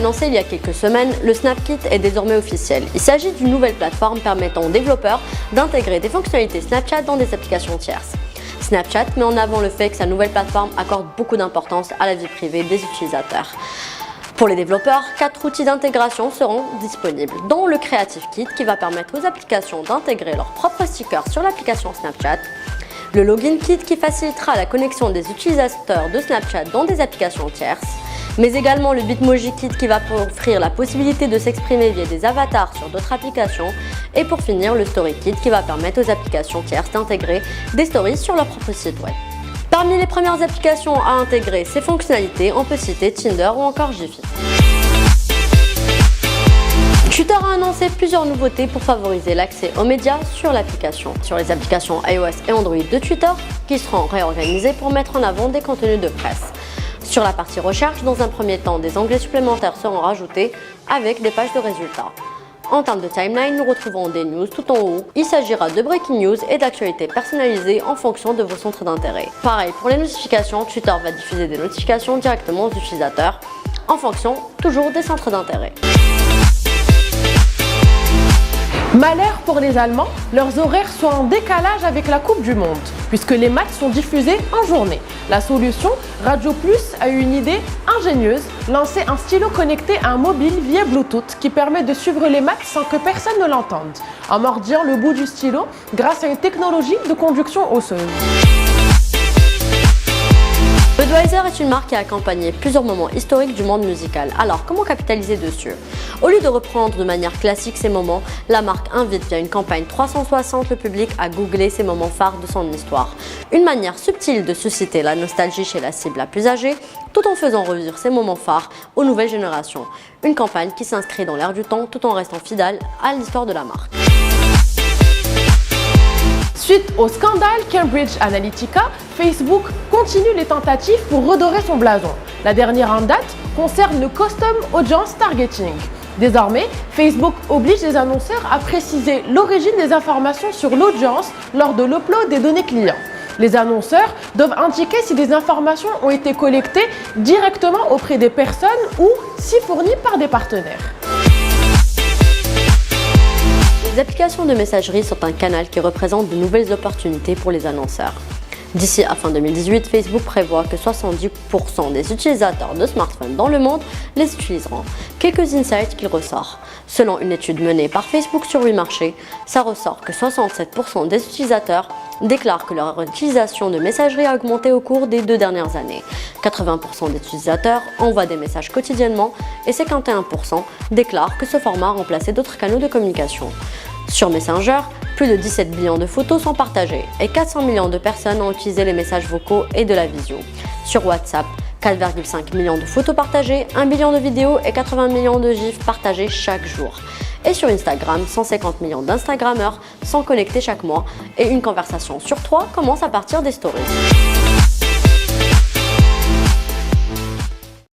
annoncé il y a quelques semaines, le SnapKit est désormais officiel. Il s'agit d'une nouvelle plateforme permettant aux développeurs d'intégrer des fonctionnalités Snapchat dans des applications tierces. Snapchat met en avant le fait que sa nouvelle plateforme accorde beaucoup d'importance à la vie privée des utilisateurs. Pour les développeurs, 4 outils d'intégration seront disponibles, dont le Creative Kit qui va permettre aux applications d'intégrer leurs propres stickers sur l'application Snapchat, le Login Kit qui facilitera la connexion des utilisateurs de Snapchat dans des applications tierces, mais également le Bitmoji Kit qui va offrir la possibilité de s'exprimer via des avatars sur d'autres applications, et pour finir le Story Kit qui va permettre aux applications tierces d'intégrer des stories sur leur propre site web. Parmi les premières applications à intégrer ces fonctionnalités, on peut citer Tinder ou encore Giphy. Twitter a annoncé plusieurs nouveautés pour favoriser l'accès aux médias sur l'application. Sur les applications iOS et Android de Twitter, qui seront réorganisées pour mettre en avant des contenus de presse. Sur la partie recherche, dans un premier temps, des onglets supplémentaires seront rajoutés avec des pages de résultats. En termes de timeline, nous retrouverons des news tout en haut. Il s'agira de breaking news et d'actualités personnalisées en fonction de vos centres d'intérêt. Pareil pour les notifications, Twitter va diffuser des notifications directement aux utilisateurs en fonction toujours des centres d'intérêt. Malheur pour les Allemands, leurs horaires sont en décalage avec la Coupe du Monde, puisque les matchs sont diffusés en journée. La solution, Radio Plus a eu une idée ingénieuse, lancer un stylo connecté à un mobile via Bluetooth qui permet de suivre les matchs sans que personne ne l'entende, en mordillant le bout du stylo grâce à une technologie de conduction osseuse. Budweiser est une marque qui a accompagné plusieurs moments historiques du monde musical. Alors, comment capitaliser dessus? Au lieu de reprendre de manière classique ces moments, la marque invite via une campagne 360 le public à googler ces moments phares de son histoire. Une manière subtile de susciter la nostalgie chez la cible la plus âgée, tout en faisant revivre ces moments phares aux nouvelles générations. Une campagne qui s'inscrit dans l'air du temps tout en restant fidèle à l'histoire de la marque. Suite au scandale Cambridge Analytica, Facebook continue les tentatives pour redorer son blason. La dernière en date concerne le Custom Audience Targeting. Désormais, Facebook oblige les annonceurs à préciser l'origine des informations sur l'audience lors de l'upload des données clients. Les annonceurs doivent indiquer si des informations ont été collectées directement auprès des personnes ou si fournies par des partenaires. Les applications de messagerie sont un canal qui représente de nouvelles opportunités pour les annonceurs. D'ici à fin 2018, Facebook prévoit que 70% des utilisateurs de smartphones dans le monde les utiliseront. Quelques insights qu'il ressort. Selon une étude menée par Facebook sur 8 marchés, ça ressort que 67% des utilisateurs déclarent que leur utilisation de messagerie a augmenté au cours des 2 dernières années. 80% des utilisateurs envoient des messages quotidiennement et 51% déclarent que ce format a remplacé d'autres canaux de communication. Sur Messenger, plus de 17 millions de photos sont partagées et 400 millions de personnes ont utilisé les messages vocaux et de la visio. Sur WhatsApp, 4,5 millions de photos partagées, 1 million de vidéos et 80 millions de gifs partagés chaque jour. Et sur Instagram, 150 millions d'Instagrammeurs sont connectés chaque mois et une conversation sur 3 commence à partir des stories.